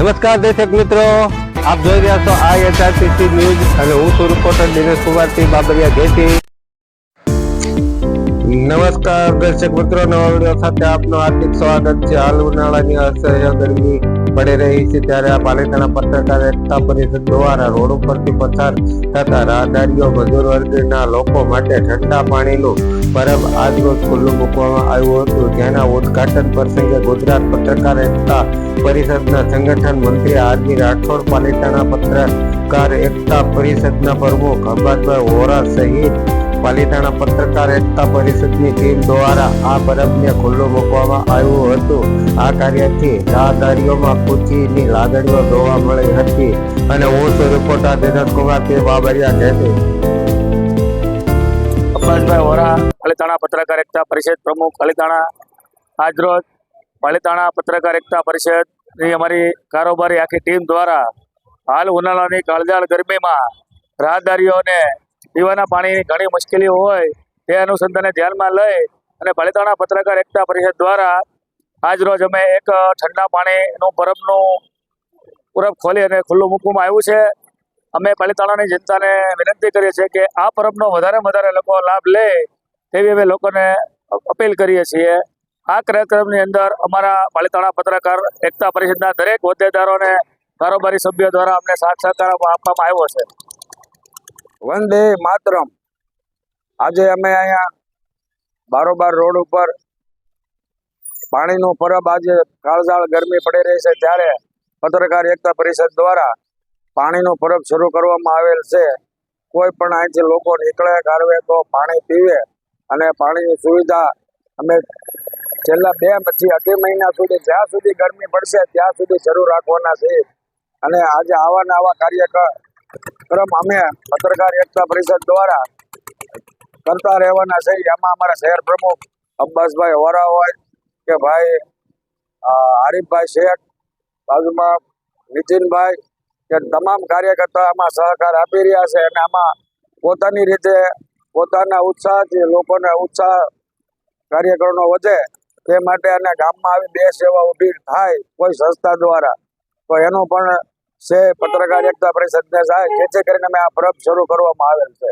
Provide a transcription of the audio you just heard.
નમસ્કાર દર્શક મિત્રો, આપ જોઈ રહ્યા છો IHRTC ન્યૂઝ અને હું છું રિપોર્ટર દિનેશ કુમારસિંહ બાબરિયા જેથી. નમસ્કાર દર્શક મિત્રો, નવા વિડીયો સાથે આપનું હાર્દિક સ્વાગત છે. હાલ ઉનાળાની અસહ્ય ગરમી પડી રહી છે ત્યારે આ પાલિતાણા પત્રકાર એકતા પરિષદ દ્વારા રોડ ઉપરથી પસાર થતા રાહદારીઓ મજૂર વર્ગના લોકો માટે ઠંડા પાણીનું પરબ આજરોજ ખુલ્લું મૂકવામાં આવ્યું હતું, જેના ઉદઘાટન પ્રસંગે ગુજરાત પત્રકાર એકતા પરિષદના સંગઠન મંત્રી આરજી રાઠોડ, પાલિતાણા પત્રકાર એકતા પરિષદના પ્રમુખ અબ્બાસભાઈ વોરા સહિત પાલિતાણા પત્રકાર એકતા પરિષદની ટીમ દ્વારા આ પરબને ખુલ્લું મૂકવામાં આવ્યું હતું. આ કાર્યથી રાહદારીઓમાં ખુશીની લાગણીઓ જોવા મળી હતી અને હું છું રિપોર્ટર દિનેશ કુમારસિંહ બાબરિયા જેથી. અબ્બાસભાઈ વોરા, પાલિતાણા પત્રકાર એકતા પરિષદ પ્રમુખ પાલિતાણા. આજરોજ પાલિતાણા પત્રકાર એકતા પરિષદની અમારી કારોબારી આખી ટીમ દ્વારા હાલ ઉનાળાની કાળઝાળ ગરમીમાં રાહદારીઓને પીવાના પાણીની ઘણી મુશ્કેલીઓ હોય તે અનુસંધાને ધ્યાનમાં લઈ અને પાલિતાણા પત્રકાર એકતા પરિષદ દ્વારા આજરોજ અમે એક ઠંડા પાણીનું પરબ ખોલી અને ખુલ્લું મૂકવામાં આવ્યું છે. અમે પાલિતાણાની જનતાને વિનંતી કરીએ છીએ કે આ પરબનો વધારે લોકો લાભ લે તેવી અમે લોકોને અપીલ કરીએ છીએ. આ કાર્યક્રમની અંદર અમારા પાલિતાણા પત્રકાર એકતા પરિષદના દરેક હોદ્દેદારોને કારોબારી સભ્યો દ્વારા અમને સાથ સહકાર આપવામાં આવ્યો છે. વંદે માતરમ. આજે અમે અહીંયા બારોબાર રોડ ઉપર પાણીનું પરબ, આજે કાળઝાળ ગરમી પડી રહી છે ત્યારે પત્રકાર એકતા પરિષદ દ્વારા પાણીનું પરબ શરૂ કરવામાં આવેલ છે. કોઈ પણ અહીંથી લોકો નીકળે કારવે તો પાણી પીવે અને પાણીની સુવિધા અમે છેલ્લા 2 થી 2.5 મહિના સુધી જ્યાં સુધી ગરમી પડશે ત્યાં સુધી શરૂ રાખવાના છે. અને આજે આવા કાર્યક્રમ અમે પત્રકાર એકતા પરિષદ દ્વારા કરતા રહેવાના છે. એમાં અમારા શહેર પ્રમુખ અબ્બાસભાઈ વોરા હોય કે ભાઈ આરીફભાઈ શેખ, બાજુમાં નીતિનભાઈ, કે તમામ કાર્યકર્તા આમાં સહકાર આપી રહ્યા છે અને આમાં પોતાની રીતે પોતાના ઉત્સાહથી લોકોને ઉત્સાહ કાર્યકરોનો વધે તે માટે અને ગામમાં આવી 2 સેવા ઊભી થાય કોઈ સંસ્થા દ્વારા તો એનો પણ છે પત્રકાર એકતા પરિષદને થાય, જેથી કરીને અમે આ પરબ શરૂ કરવામાં આવેલ છે.